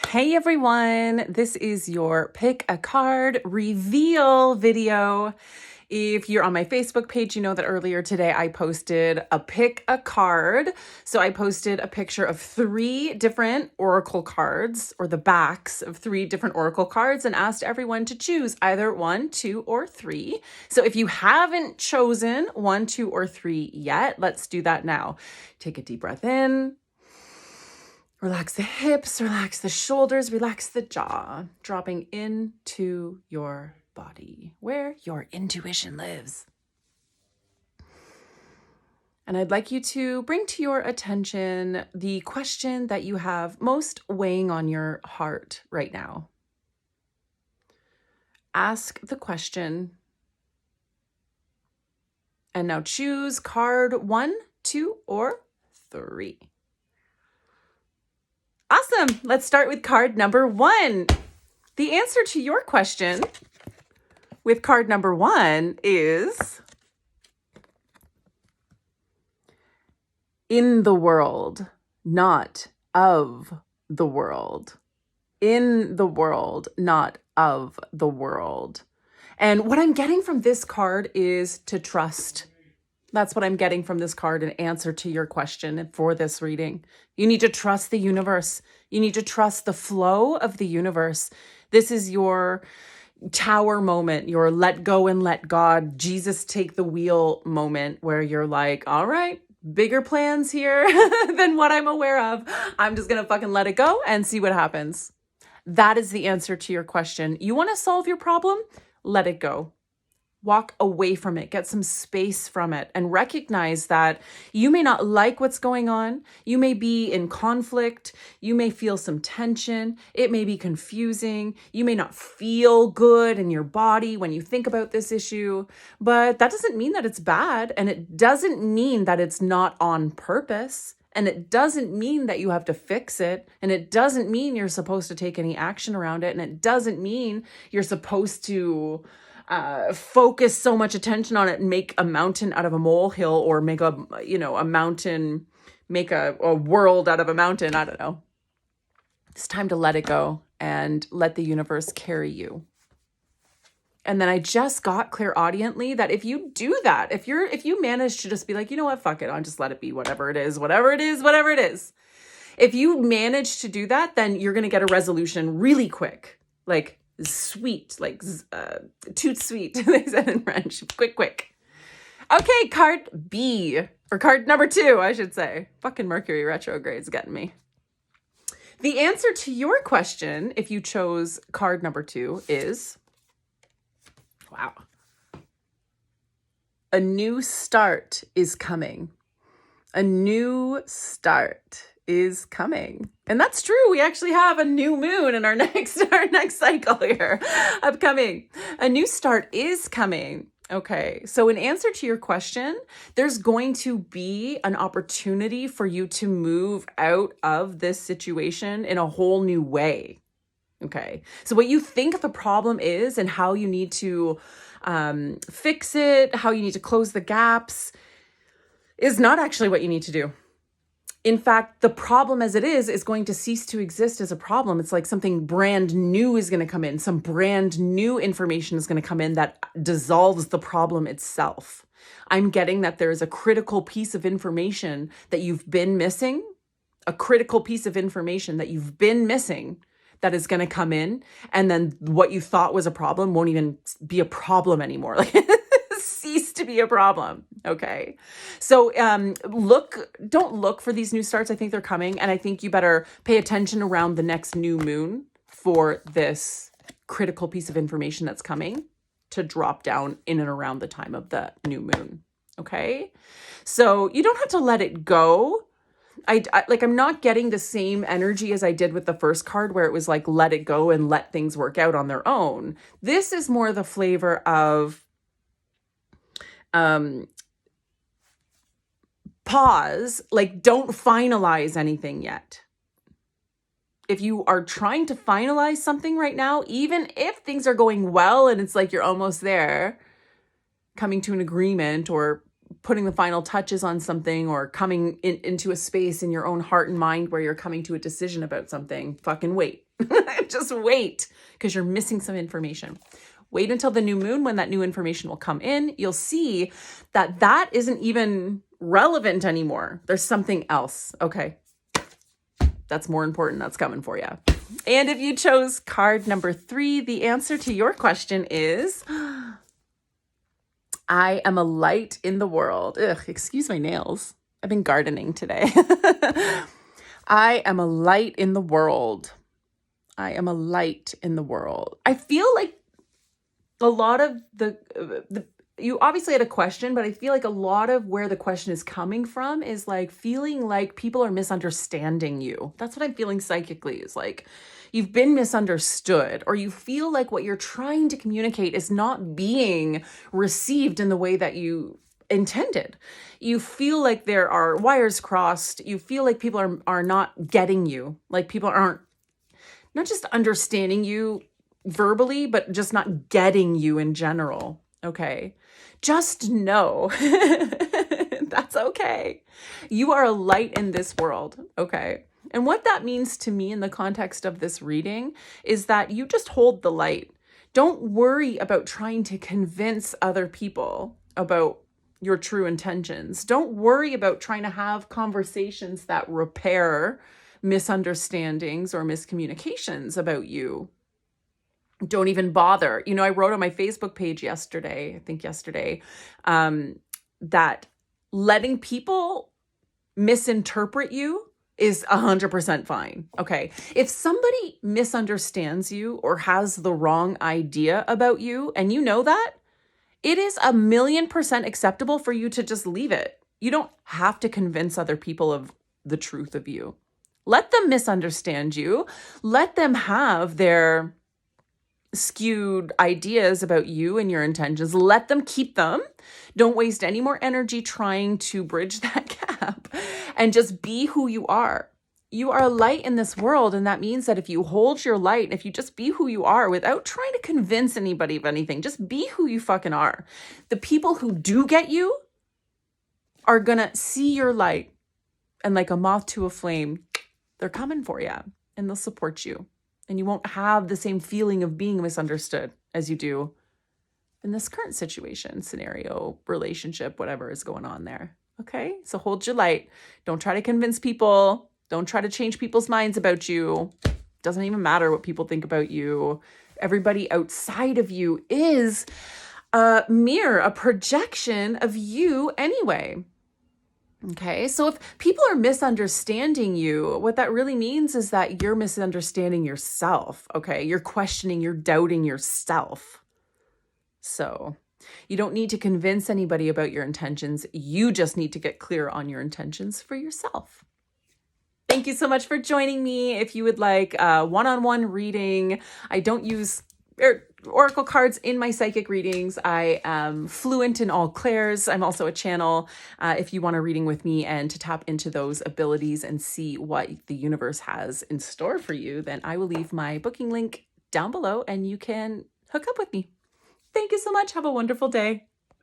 Hey everyone, this is your pick a card reveal video. If you're on my Facebook page, you know that earlier today I posted a pick a card. So I posted a picture of 3 different oracle cards, or the backs of 3 different oracle cards, and asked everyone to choose either 1, 2, or 3. So if you haven't chosen 1, 2, or 3 yet, let's do that now. Take a deep breath in. Relax the hips, relax the shoulders, relax the jaw, dropping into your body where your intuition lives. And I'd like you to bring to your attention the question that you have most weighing on your heart right now. Ask the question, and now choose card 1, 2, or 3. Awesome. Let's start with card number 1. The answer to your question with card number 1 is in the world, not of the world. In the world, not of the world. And what I'm getting from this card is to trust. That's what I'm getting from this card in answer to your question for this reading. You need to trust the universe. You need to trust the flow of the universe. This is your tower moment, your let go and let God, Jesus take the wheel moment, where you're like, all right, bigger plans here than what I'm aware of. I'm just going to fucking let it go and see what happens. That is the answer to your question. You want to solve your problem? Let it go. Walk away from it, get some space from it, and recognize that you may not like what's going on. You may be in conflict. You may feel some tension. It may be confusing. You may not feel good in your body when you think about this issue, but that doesn't mean that it's bad, and it doesn't mean that it's not on purpose. And it doesn't mean that you have to fix it. And it doesn't mean you're supposed to take any action around it. And it doesn't mean you're supposed to focus so much attention on it and make a mountain out of a molehill, or make a mountain, make a world out of a mountain. I don't know. It's time to let it go and let the universe carry you. And then I just got clairaudiently that if you do that, if you manage to just be like, you know what, fuck it, I'll just let it be, whatever it is. If you manage to do that, then you're going to get a resolution really quick, like sweet, like toot sweet, they said in French. Quick. Okay, card B, or card number 2, I should say. Fucking Mercury retrograde's getting me. The answer to your question, if you chose card number 2, is, wow, a new start is coming. A new start is coming. And that's true. We actually have a new moon in our next cycle here upcoming. A new start is coming. Okay. So in answer to your question, there's going to be an opportunity for you to move out of this situation in a whole new way. Okay. So what you think the problem is and how you need to fix it, how you need to close the gaps, is not actually what you need to do. In fact, the problem as it is going to cease to exist as a problem. It's like something brand new is going to come in. Some brand new information is going to come in that dissolves the problem itself. I'm getting that there is a critical piece of information that you've been missing, that is going to come in. And then what you thought was a problem won't even be a problem anymore. Like, cease to be a problem. Okay. So don't look for these new starts. I think they're coming. And I think you better pay attention around the next new moon for this critical piece of information that's coming to drop down in and around the time of the new moon. Okay. So you don't have to let it go. I'm not getting the same energy as I did with the first card, where it was like, let it go and let things work out on their own. This is more the flavor of pause, like, don't finalize anything yet. If you are trying to finalize something right now, even if things are going well and it's like you're almost there, coming to an agreement or putting the final touches on something or coming into a space in your own heart and mind where you're coming to a decision about something, fucking wait. Just wait, because you're missing some information. Wait until the new moon when that new information will come in. You'll see that that isn't even relevant anymore. There's something else. Okay. That's more important. That's coming for you. And if you chose card number 3, the answer to your question is, I am a light in the world. Ugh, excuse my nails. I've been gardening today. I am a light in the world. I am a light in the world. I feel like a lot of you obviously had a question, but I feel like a lot of where the question is coming from is like feeling like people are misunderstanding you. That's what I'm feeling psychically, is like you've been misunderstood, or you feel like what you're trying to communicate is not being received in the way that you intended. You feel like there are wires crossed. You feel like people are not getting you. Like people aren't not just understanding you verbally, but just not getting you in general. Okay. Just know that's okay. You are a light in this world. Okay. And what that means to me in the context of this reading is that you just hold the light. Don't worry about trying to convince other people about your true intentions. Don't worry about trying to have conversations that repair misunderstandings or miscommunications about you. Don't even bother. You know, I wrote on my Facebook page yesterday, that letting people misinterpret you is 100% fine. Okay. If somebody misunderstands you or has the wrong idea about you, and you know that, it is 1,000,000% acceptable for you to just leave it. You don't have to convince other people of the truth of you. Let them misunderstand you. Let them have their skewed ideas about you and your intentions. Let them keep them. Don't waste any more energy trying to bridge that gap, and just be who you are. You are a light in this world, and that means that if you hold your light, if you just be who you are without trying to convince anybody of anything, just be who you fucking are. The people who do get you are gonna see your light, and like a moth to a flame, they're coming for you and they'll support you. And you won't have the same feeling of being misunderstood as you do in this current situation, scenario, relationship, whatever is going on there. Okay? So hold your light. Don't try to convince people. Don't try to change people's minds about you. Doesn't even matter what people think about you. Everybody outside of you is a mirror, a projection of you anyway. Okay, so if people are misunderstanding you, what that really means is that you're misunderstanding yourself. Okay, you're questioning, you're doubting yourself. So you don't need to convince anybody about your intentions. You just need to get clear on your intentions for yourself. Thank you so much for joining me. If you would like a one-on-one reading, I don't use oracle cards in my psychic readings. I am fluent in all clairs. I'm also a channel. If you want a reading with me and to tap into those abilities and see what the universe has in store for you, then I will leave my booking link down below and you can hook up with me. Thank you so much. Have a wonderful day.